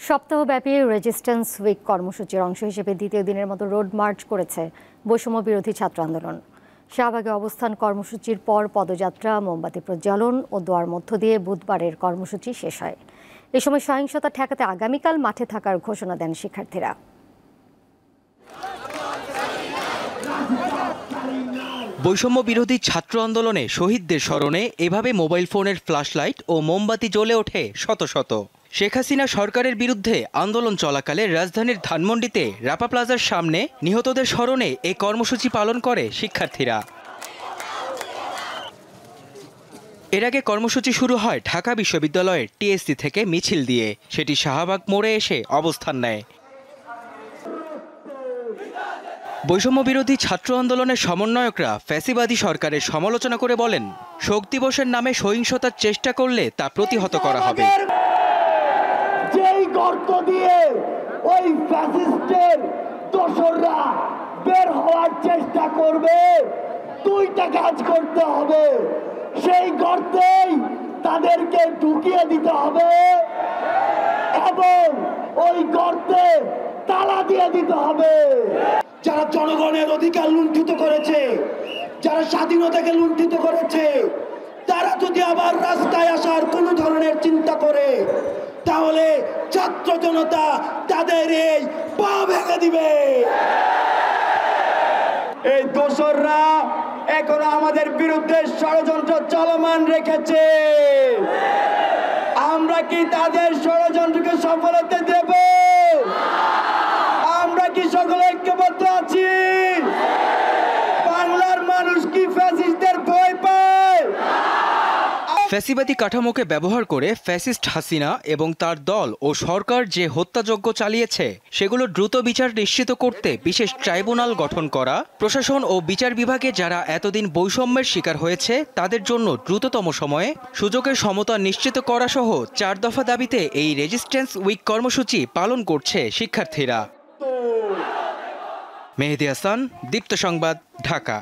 সপ্তাহব্যাপী resistance week কর্মসূচির অংশ হিসেবে দ্বিতীয় দিনের মতো রোড মার্চ করেছে বৈষম্য বিরোধী ছাত্র আন্দোলন। শাহবাগে অবস্থান কর্মসূচির পর পদযাত্রা, মোমবাতি প্রজ্বালন ও দোয়ার মধ্য দিয়ে বুধবারের কর্মসূচি শেষ হয়। এ সময় সহিংসতা ঠেকাতে আগামীকাল মাঠে থাকার ঘোষণা দেন শিক্ষার্থীরা। বৈষম্য বিরোধী ছাত্র আন্দোলনে শহীদদের স্মরণে এভাবে মোবাইল ফোনের ফ্ল্যাশলাইট ও মোমবাতি জ্বলে ওঠে শত শত। শেখ হাসিনা সরকারের বিরুদ্ধে আন্দোলন চলাকালে রাজধানীর ধানমন্ডিতে রাপা প্লাজার সামনে নিহতদের স্মরণে এই কর্মসূচি পালন করে শিক্ষার্থীরা। এর আগে কর্মসূচি শুরু হয় ঢাকা বিশ্ববিদ্যালয়ের টিএসসি থেকে মিছিল দিয়ে, সেটি শাহবাগ মোড়ে এসে অবস্থান নেয়। বৈষম্য বিরোধী ছাত্র আন্দোলনের সমন্বয়করা ফ্যাসিবাদী সরকারের সমালোচনা করে বলেন, শোক দিবসের নামে সহিংসতার চেষ্টা করলে তা প্রতিহত করা হবে। যেই গর্ত দিয়ে ওই ফ্যাসিস্টের দোসররা বের হওয়ার চেষ্টা করবে, দুইটা কাজ করতে হবে। সেই গর্তেই তাদেরকে ঢুকিয়ে দিতে হবে এবং ওই গর্তে তালা দিয়ে দিতে হবে। যারা জনগণের অধিকার লুণ্ঠিত করেছে, যারা স্বাধীনতাকে লুণ্ঠিত করেছে, তারা যদি আবার রাস্তায় আসার কোনো ধরনের চিন্তা করে, তাহলে ছাত্র জনতা তাদের এই পা ভেঙে দিবে। এই দোসররা এখনো আমাদের বিরুদ্ধে ষড়যন্ত্র চলমান রেখেছে। আমরা কি তাদের ষড়যন্ত্রকে সফলতা দেব? আমরা কি সকলে ঐক্যবদ্ধ আছি? বাংলার মানুষ কি ফ্যাসিস্টদের ভয় পায়? ফ্যাসিবাদী কাঠামোকে ব্যবহার করে ফ্যাসিস্ট হাসিনা এবং তার দল ও সরকার যে হত্যাযজ্ঞ চালিয়েছে, সেগুলো দ্রুত বিচার নিশ্চিত করতে বিশেষ ট্রাইব্যুনাল গঠন করা, প্রশাসন ও বিচার বিভাগে যারা এতদিন বৈষম্যের শিকার হয়েছে তাদের জন্য দ্রুততম সময়ে সুযোগের সমতা নিশ্চিত করা সহ 4 দফা দাবিতে এই রেজিস্ট্যান্স উইক কর্মসূচি পালন করছে শিক্ষার্থীরা। মেহেদী হাসান, দীপ্ত সংবাদ, ঢাকা।